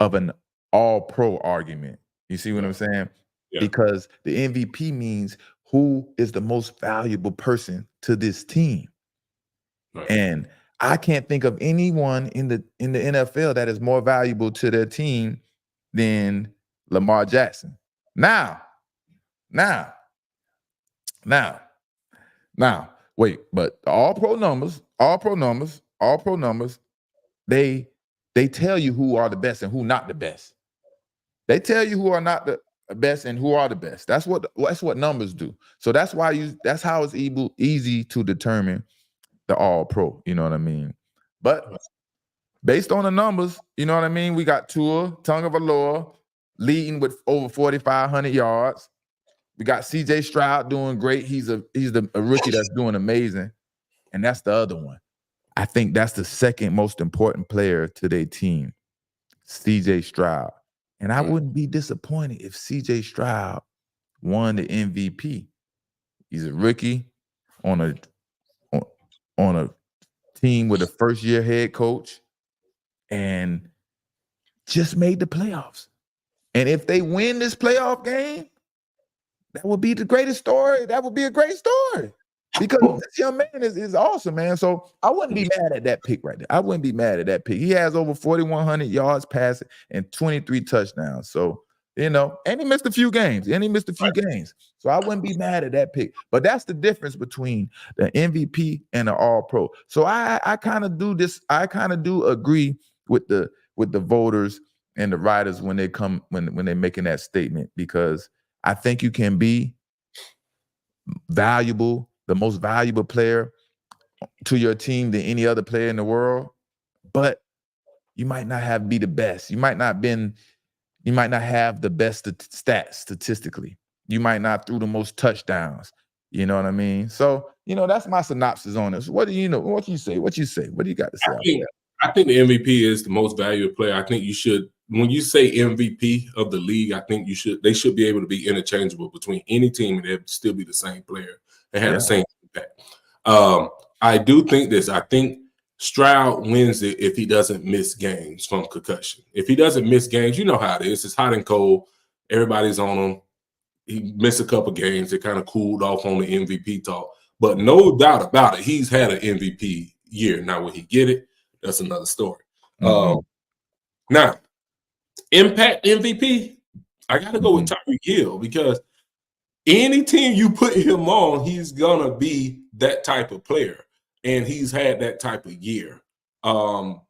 of an all-pro argument. You see what I'm saying? Yeah. Because the MVP means who is the most valuable person to this team. Right. And I can't think of anyone in the NFL that is more valuable to their team than Lamar Jackson. Now, wait, but all pro numbers, they tell you who are the best and who not the best. They tell you who are not the best and who are the best. That's what numbers do. So that's how it's easy to determine the All Pro. You know what I mean? But based on the numbers, you know what I mean? We got Tua Tagovialoa leading with over 4,500 yards. We got CJ Stroud doing great. He's a rookie that's doing amazing. And that's the other one. I think that's the second most important player to their team, CJ Stroud. And I wouldn't be disappointed if CJ Stroud won the MVP. He's a rookie on a team with a first-year head coach and just made the playoffs. And if they win this playoff game, that would be the greatest story. That would be a great story. Because this young man is awesome, man. So I wouldn't be mad at that pick right there. I wouldn't be mad at that pick. He has over 4,100 yards passing and 23 touchdowns. So, you know, and he missed a few games. So I wouldn't be mad at that pick. But that's the difference between the MVP and the All Pro. So I kind of do this. I kind of do agree with the voters and the writers when they're making that statement, because I think you can be valuable, the most valuable player to your team than any other player in the world, but you might not be the best. You might not have the best stats statistically. You might not throw the most touchdowns. You know what I mean? So, you know, that's my synopsis on this. What do you know? What you say? What do you got to say? I think the MVP is the most valuable player. I think you should, when you say MVP of the league, I think they should be able to be interchangeable between any team and they'd still be the same player and have the same impact. I do think this. I think Stroud wins it if he doesn't miss games from concussion. If he doesn't miss games, you know how it is. It's hot and cold. Everybody's on him. He missed a couple games. It kind of cooled off on the MVP talk. But no doubt about it, he's had an MVP year. Now, will he get it? That's another story. Now, impact MVP, I got to go with Tyreek Hill, because any team you put him on, he's going to be that type of player. And he's had that type of year. Now,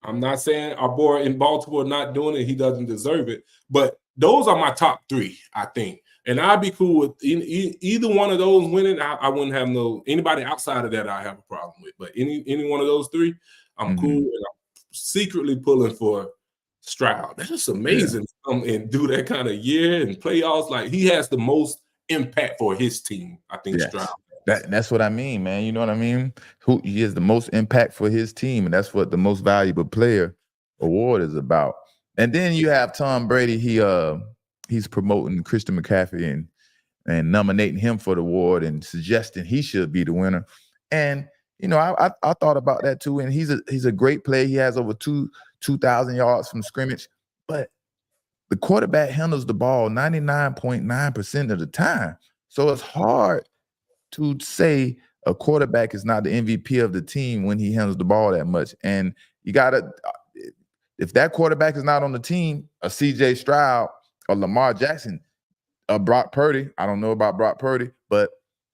I'm not saying our boy in Baltimore not doing it. He doesn't deserve it. But those are my top three, I think. And I'd be cool with either one of those winning. I wouldn't have anybody outside of that I have a problem with. But any one of those three, I'm cool. And I'm secretly pulling for Stroud. That's just amazing to come and do that kind of year and playoffs. Like, he has the most impact for his team, I think. Yes. Stroud. That's what I mean, man. You know what I mean? He is the most impact for his team, and that's what the most valuable player award is about. And then you have Tom Brady. He's promoting Christian McCaffrey and nominating him for the award and suggesting he should be the winner. And you know, I thought about that too. And he's a great player. He has over 2,000 yards from scrimmage, but the quarterback handles the ball 99.9% of the time. So it's hard to say a quarterback is not the MVP of the team when he handles the ball that much. And you gotta, if that quarterback is not on the team, a CJ Stroud or Lamar Jackson, or Brock Purdy, I don't know about Brock Purdy, but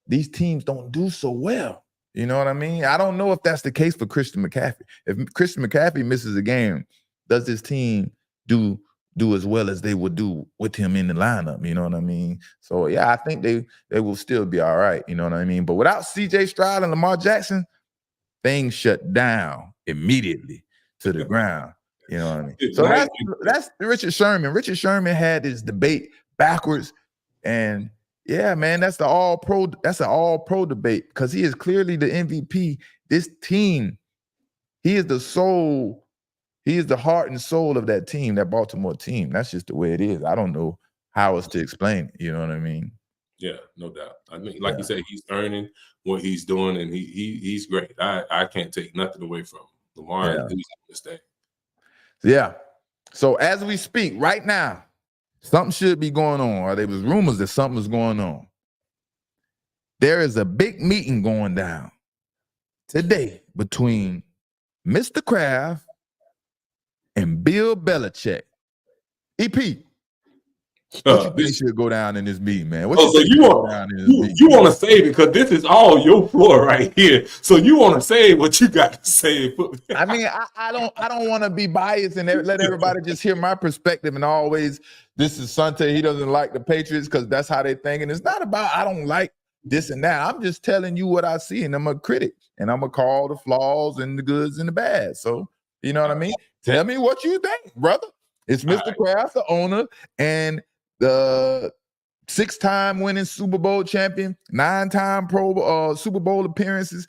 these teams don't do so well. You know what I mean? I don't know if that's the case for Christian McCaffrey. If Christian McCaffrey misses a game, does this team do as well as they would do with him in the lineup? You know what I mean? So yeah, I think they will still be all right. You know what I mean? But without CJ Stroud and Lamar Jackson, things shut down immediately to the ground. You know what I mean? So that's Richard Sherman. Richard Sherman had this debate backwards, and yeah, man, that's an all pro debate because he is clearly the MVP. This team, he is the soul. He is the heart and soul of that team, that Baltimore team. That's just the way it is. I don't know how else to explain it. You know what I mean? Yeah, no doubt. I mean, like you said, he's earning what he's doing, and he's great. I can't take nothing away from Lamar. Yeah. He's this thing. Yeah. So as we speak right now, something should be going on, or there was rumors that something was going on. There is a big meeting going down today between Mr. Kraft and Bill Belichick. EP, what you think should go down in this meeting, man? What so you want to say, because this is all your floor right here. So you want to say what you got to say. I mean, I don't want to be biased and let everybody just hear my perspective and always this is Asante. He doesn't like the Patriots because that's how they think. And it's not about I don't like this and that. I'm just telling you what I see, and I'm a critic, and I'm gonna call the flaws and the goods and the bad. So you know what I mean? Tell me what you think, brother. It's Mr. Kraft, the owner, and the 6-time winning Super Bowl champion, 9-time Super Bowl appearances,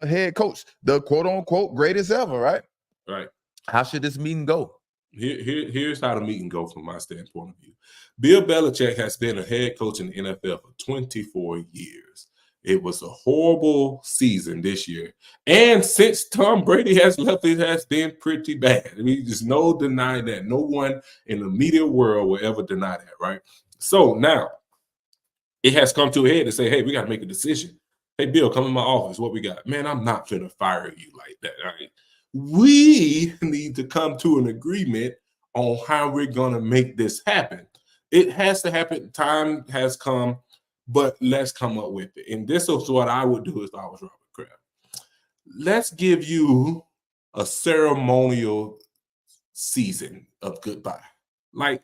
head coach, the quote unquote greatest ever, right? Right. How should this meeting go? Here's how the meeting goes from my standpoint of view. Bill Belichick has been a head coach in the NFL for 24 years. It was a horrible season this year. And since Tom Brady has left, it has been pretty bad. I mean, there's no denying that. No one in the media world will ever deny that, right? So now it has come to a head to say, hey, we got to make a decision. Hey, Bill, come in my office. What we got? Man, I'm not going to fire you like that. All right? We need to come to an agreement on how we're going to make this happen. It has to happen. Time has come, but let's come up with it. And this is what I would do if I was Robert Kraft. Let's give you a ceremonial season of goodbye. Like,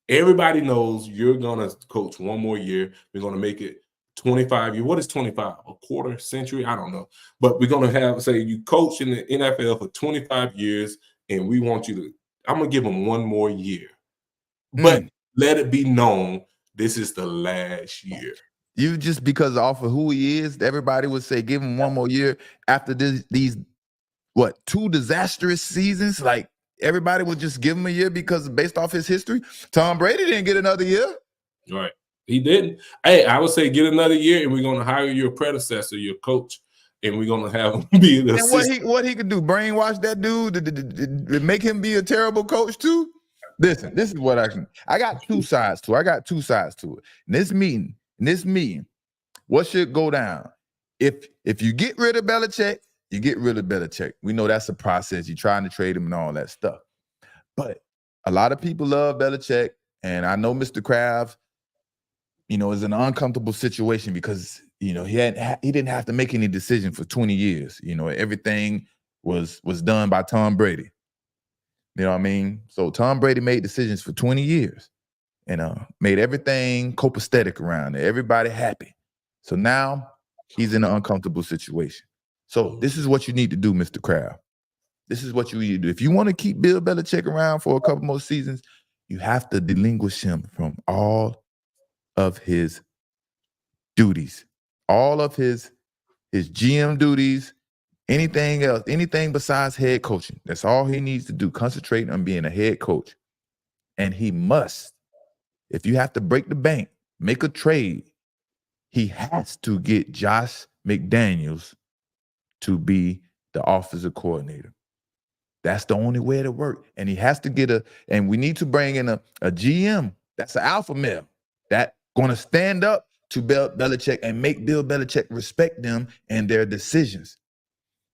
everybody knows you're going to coach one more year. We're going to make it 25 years. What is 25? A quarter century? I don't know. But we're going to have, say, you coach in the NFL for 25 years, and we want you to, I'm going to give them one more year. But let it be known this is the last year. You just because off of who he is, everybody would say give him one more year after these 2 disastrous seasons. Like everybody would just give him a year because based off his history, Tom Brady didn't get another year. Right. He didn't. Hey, I would say get another year, and we're going to hire your predecessor, your coach, and we're going to have him be the assistant. And what he could do, brainwash that dude to make him be a terrible coach too? Listen, this is what I got 2 sides to it. In this meeting, what should go down? If you get rid of Belichick, you get rid of Belichick. We know that's a process. You're trying to trade him and all that stuff. But a lot of people love Belichick, and I know Mr. Kraft, is in an uncomfortable situation because, he didn't have to make any decision for 20 years. Everything was done by Tom Brady. You know what I mean? So Tom Brady made decisions for 20 years and made everything copacetic around it. Everybody happy. So now he's in an uncomfortable situation. So this is what you need to do, Mr. Kraft. This is what you need to do. If you want to keep Bill Belichick around for a couple more seasons, you have to delinquish him from all of his duties, all of his GM duties, anything else, anything besides head coaching. That's all he needs to do. Concentrate on being a head coach. And he must, if you have to break the bank, make a trade, he has to get Josh McDaniels to be the offensive coordinator. That's the only way it'll work. And he has to get and we need to bring in a GM that's an alpha male that going to stand up to Bill Belichick and make Bill Belichick respect them and their decisions.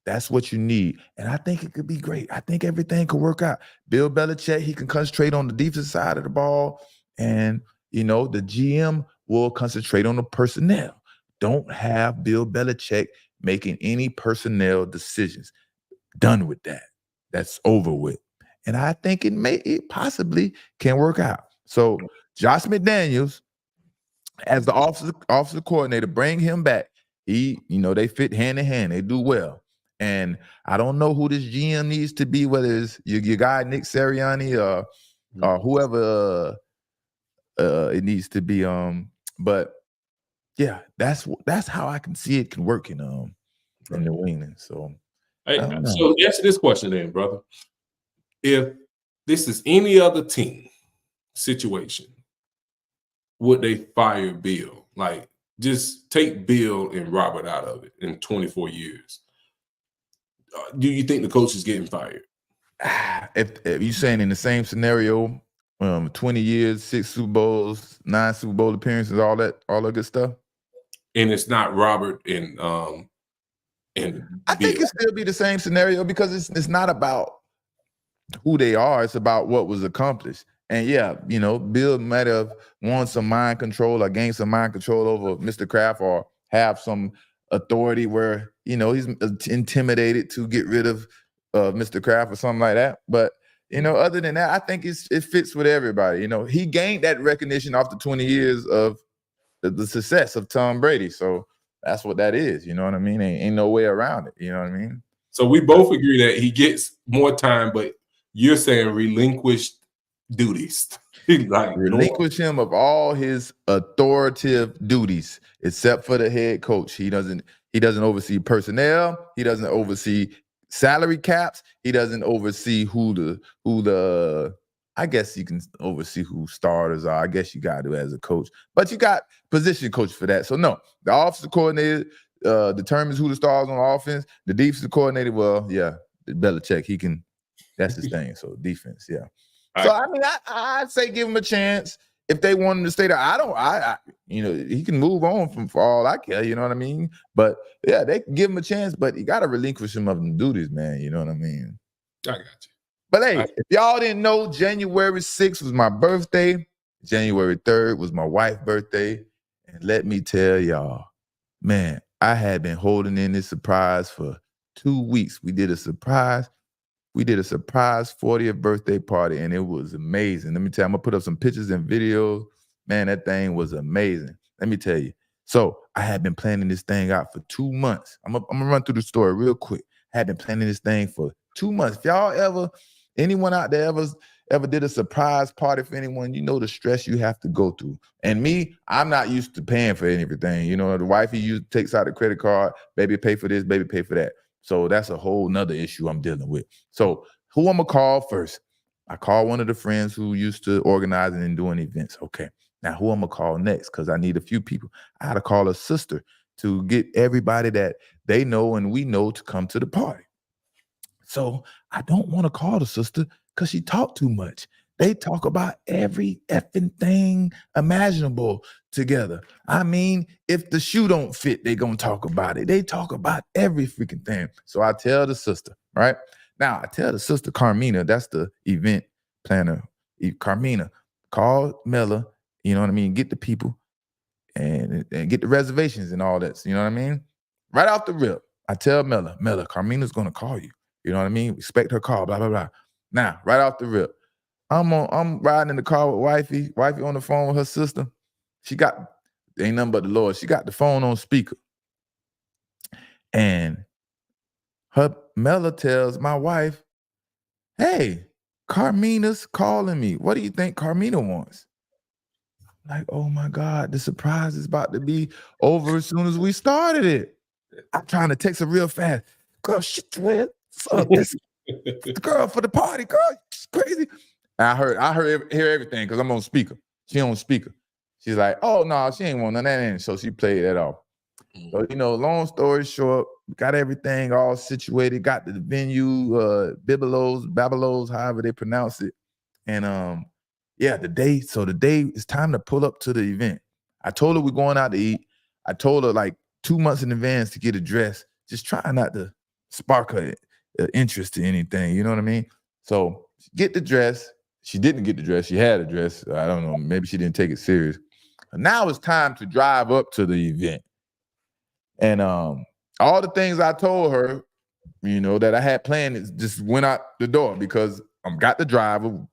That's what you need. And I think it could be great. I think everything could work out. Bill Belichick, he can concentrate on the defensive side of the ball. And, the GM will concentrate on the personnel. Don't have Bill Belichick making any personnel decisions. Done with that. That's over with. And I think it possibly can work out. So Josh McDaniels, as the offensive coordinator, bring him back. They fit hand in hand. They do well. And I don't know who this GM needs to be, whether it's your guy Nick Sirianni or whoever it needs to be. But yeah, that's how I can see it can work in New England. So hey, so answer this question then, brother. If this is any other team situation, would they fire Bill? Like, just take Bill and Robert out of it in 24 years. Do you think the coach is getting fired? If you're saying in the same scenario, 20 years, 6 Super Bowls, 9 Super Bowl appearances, all that good stuff. And it's not Robert and I think it still be the same scenario because it's not about who they are, it's about what was accomplished. And yeah, Bill might have won some mind control or gained some mind control over Mr. Kraft or have some authority where, he's intimidated to get rid of Mr. Kraft or something like that. But, other than that, I think it fits with everybody. He gained that recognition after 20 years of the success of Tom Brady. So that's what that is. You know what I mean? Ain't no way around it. You know what I mean? So we both agree that he gets more time, but you're saying relinquished duties. Like relinquish him of all his authoritative duties, except for the head coach. He doesn't oversee personnel. He doesn't oversee salary caps. He doesn't oversee who the I guess you can oversee who starters are. I guess you got to as a coach, but you got position coach for that. So no, the offensive coordinator determines who the stars on offense. The defensive coordinator, well, yeah, Belichick, he can. That's his thing. So defense, yeah. So I mean, I'd say give him a chance if they want him to stay there. He can move on for all I care. You know what I mean? But yeah, they can give him a chance, but you got to relinquish him of them duties, man. You know what I mean? I got you. But hey, if y'all didn't know, January 6th was my birthday. January 3rd was my wife's birthday. And let me tell y'all, man, I had been holding in this surprise for 2 weeks. We did a surprise 40th birthday party, and it was amazing. Let me tell you, I'm going to put up some pictures and videos. Man, that thing was amazing. Let me tell you. So I had been planning this thing out for 2 months. I'm going to run through the story real quick. I had been planning this thing for 2 months. If anyone out there ever did a surprise party for anyone, you know the stress you have to go through. And me, I'm not used to paying for everything. The wifey takes out the credit card, baby pay for this, baby pay for that. So that's a whole nother issue I'm dealing with. So who I'm gonna call first? I call one of the friends who used to organizing and doing events. Okay, now who I'm gonna call next? Because I need a few people. I had to call a sister to get everybody that they know and we know to come to the party. So I don't want to call the sister because she talked too much. They talk about every effing thing imaginable together. I mean, if the shoe don't fit, they gonna talk about it. They talk about every freaking thing. So I tell the sister, right? Now I tell the sister, Carmina, that's the event planner. Carmina, call Mella, you know what I mean? Get the people and get the reservations and all that. You know what I mean? Right off the rip, I tell Mella, Carmina's gonna call you. You know what I mean? Expect her call, blah, blah, blah. Now, right off the rip, I'm riding in the car with wifey on the phone with her sister. She got, ain't nothing but the Lord. She got the phone on speaker. And Mella tells my wife, hey, Carmina's calling me. What do you think Carmina wants? Like, oh my God, the surprise is about to be over as soon as we started it. I'm trying to text her real fast. Girl, shit, man, what's up? This the girl for the party, girl. She's crazy. And I hear everything because I'm on speaker. She on speaker. She's like, oh no, she ain't want none of that in. So she played that off. So, long story short, got everything all situated, got the venue, Babelos, however they pronounce it. And the day it's time to pull up to the event. I told her we're going out to eat. I told her like 2 months in advance to get a dress, just trying not to spark her interest to anything. You know what I mean? So get the dress. She didn't get the dress. She had a dress. I don't know. Maybe she didn't take it serious. Now it's time to drive up to the event. And all the things I told her, that I had planned just went out the door because I'm got the driver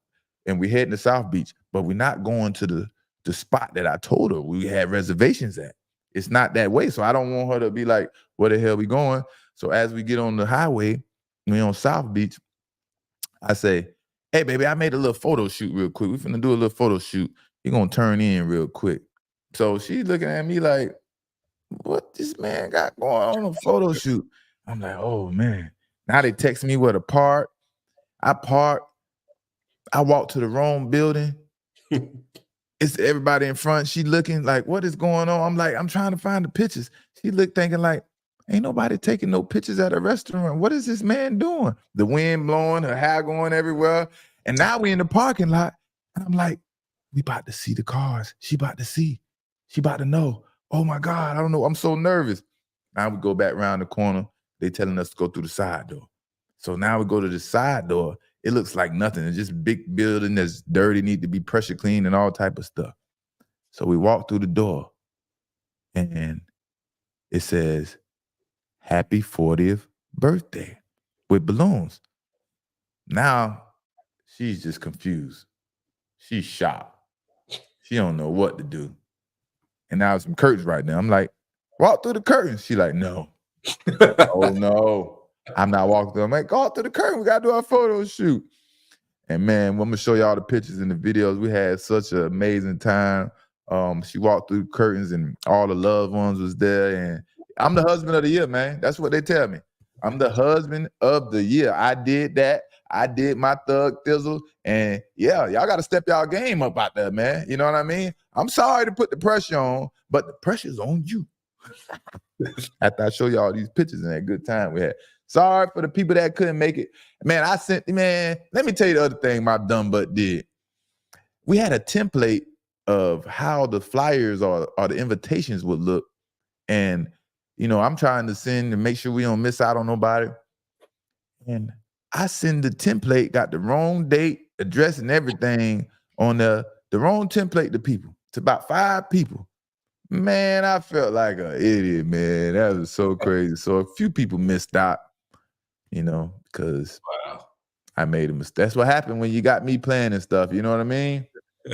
and we heading to South Beach, but we're not going to the spot that I told her we had reservations at. It's not that way. So I don't want her to be like, where the hell we going? So as we get on the highway, we on South Beach, I say, hey, baby, I made a little photo shoot real quick. We finna do a little photo shoot. You're going to turn in real quick. So she's looking at me like, what this man got going on a photo shoot? I'm like, oh, man. Now they text me where to park. I park. I walk to the wrong building. It's everybody in front. She looking like, what is going on? I'm like, I'm trying to find the pictures. She looked thinking like, ain't nobody taking no pictures at a restaurant. What is this man doing? The wind blowing, her hair going everywhere. And now we in the parking lot. And I'm like, we about to see the cars. She about to see. She about to know. Oh my God, I don't know. I'm so nervous. Now we go back around the corner. They telling us to go through the side door. So now we go to the side door. It looks like nothing. It's just big building that's dirty, need to be pressure cleaned and all type of stuff. So we walk through the door and it says, happy 40th birthday with balloons. Now she's just confused. She's shocked. She don't know what to do. And now some curtains right now. I'm like, walk through the curtains. She like, no. Oh no. I'm not walking through. I'm like, go through the curtain. We got to do our photo shoot. And man, I'm going to show y'all the pictures and the videos. We had such an amazing time. She walked through the curtains and all the loved ones was there. And I'm the husband of the year, man. That's what they tell me. I'm the husband of the year. I did that. I did my thug thizzle. And yeah, y'all got to step y'all game up out there, man. You know what I mean? I'm sorry to put the pressure on, but the pressure's on you. After I show y'all these pictures and that good time we had. Sorry for the people that couldn't make it. Man, let me tell you the other thing my dumb butt did. We had a template of how the flyers or the invitations would look. And, I'm trying to send and make sure we don't miss out on nobody. And I send the template, got the wrong date, address, and everything on the wrong template to people, to about 5 people. Man, I felt like an idiot, man. That was so crazy. So a few people missed out, because I made a mistake. That's what happened when you got me playing and stuff. You know what I mean?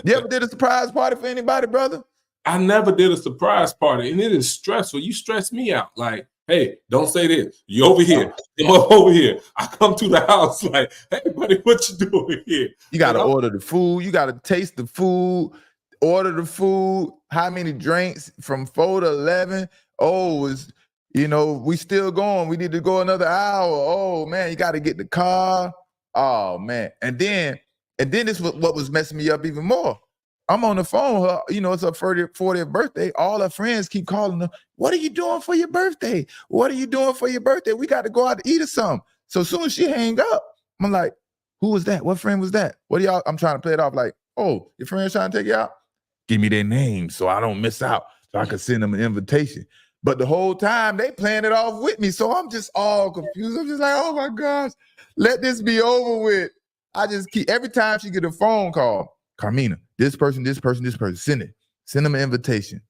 You ever did a surprise party for anybody, brother? I never did a surprise party, and it is stressful. You stress me out. Like, hey, don't say this. You over here. Come over here. I come to the house like, hey, buddy, what you doing here? You got to order the food. You got to taste the food, order the food, how many drinks from 4 to 11. Oh, we still going. We need to go another hour. Oh, man, you got to get the car. Oh, man. And then this was what was messing me up even more. I'm on the phone. It's her 40th birthday. All her friends keep calling her. What are you doing for your birthday? What are you doing for your birthday? We got to go out to eat or something. So as soon as she hang up, I'm like, who was that? What friend was that? What are y'all? I'm trying to play it off like, oh, your friend's trying to take you out? Give me their name so I don't miss out. So I can send them an invitation. But the whole time they playing it off with me. So I'm just all confused. I'm just like, oh my gosh, let this be over with. I just keep, every time she get a phone call, Carmina, this person, send it. Send them an invitation.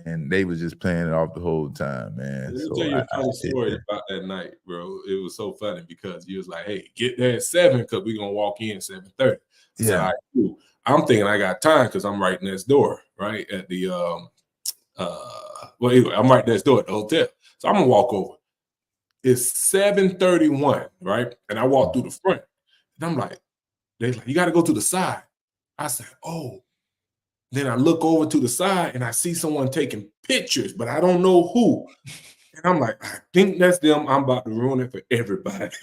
And they was just playing it off the whole time, man. Let me tell you a funny story about that night, bro. It was so funny because you was like, hey, get there at 7 because we're going to walk in 7:30. So yeah. I'm thinking I got time because I'm right next door, right? At the, I'm right next door at the hotel. So I'm going to walk over. It's 7:31, right? And I walk through the front. And I'm like, they're like, you got to go to the side. I said, oh. Then I look over to the side and I see someone taking pictures, but I don't know who. And I'm like, I think that's them. I'm about to ruin it for everybody.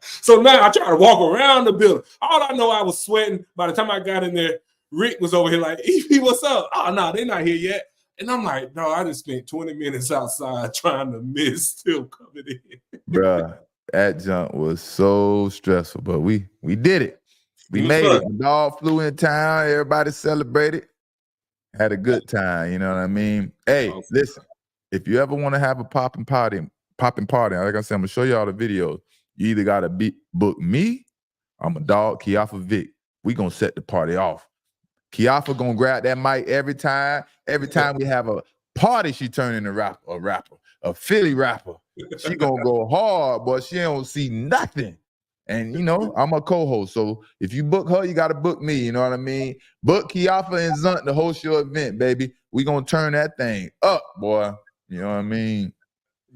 So now I try to walk around the building. All I know, I was sweating. By the time I got in there, Rick was over here like, EP, what's up? Oh, no, they're not here yet. And I'm like, no, I just spent 20 minutes outside trying to miss still coming in. Bruh, that jump was so stressful, but we did it. We made fun. it. The dog flew in town. Everybody celebrated. Had a good time. You know what I mean? Hey, Awesome. listen. If you ever want to have a popping party, like I said, I'm gonna show y'all the videos. You either gotta book me. I'm a dog, Kiafa Vic. We gonna set the party off. Kiafa gonna grab that mic every time. Every time we have a party, she turn into a Philly rapper. She gonna go hard, but she don't see nothing. And you know, I'm a co-host. So if you book her, you gotta book me. You know what I mean? Book Kiafa and Zunt to host your event, baby. We gonna turn that thing up, boy. You know what I mean?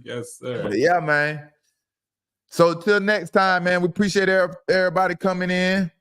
Yes, sir. But yeah, man. So till next time, man, we appreciate everybody coming in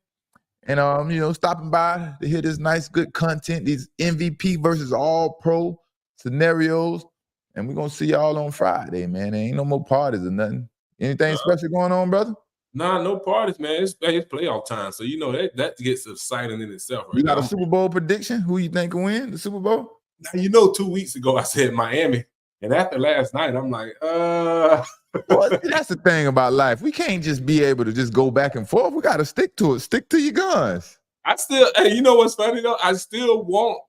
and you know, stopping by to hear this nice, good content, these MVP versus All Pro scenarios. And we're gonna see y'all on Friday, man. There ain't no more parties or nothing. Anything special going on, brother? Nah, no parties, man. It's playoff time. So you know that gets exciting in itself, right? You got a Super Bowl prediction? Who you think will win the Super Bowl? Now, you know, 2 weeks ago I said Miami. And after last night, I'm like, Well, that's the thing about life. We can't just be able to just go back and forth. We got to stick to it. Stick to your guns. Hey, you know what's funny though? I still want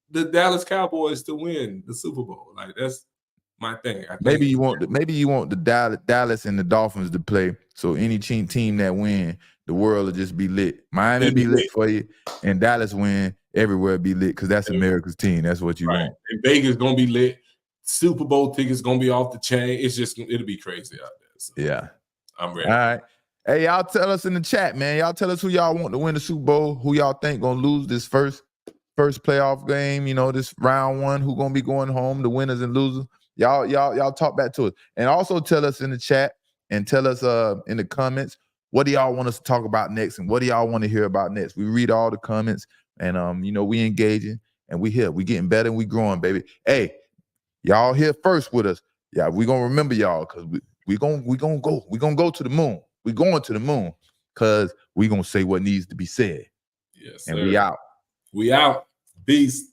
the Dallas Cowboys to win the Super Bowl. Like that's my thing. Maybe you want the Dallas and the Dolphins to play. So any team that win, the world will just be lit. Miami be lit for you, and Dallas win, everywhere be lit because that's America's team. That's what you want. And Vegas gonna be lit. Super Bowl tickets gonna be off the chain. It'll be crazy out there. So yeah, I'm ready. All right. Hey, y'all tell us in the chat, man. Y'all tell us who y'all want to win the Super Bowl. Who y'all think gonna lose this first playoff game? You know, this round one. Who gonna be going home? The winners and losers. Y'all talk back to us, and also tell us in the chat and tell us in the comments what do y'all want us to talk about next, and what do y'all want to hear about next. We read all the comments, and you know, we engaging, and we here. We getting better and we growing, baby. Hey. Y'all here first with us. Yeah, we gonna remember y'all because we gonna go to the moon. We going to the moon because we gonna say what needs to be said. Yes, and sir. we out. We out. Peace.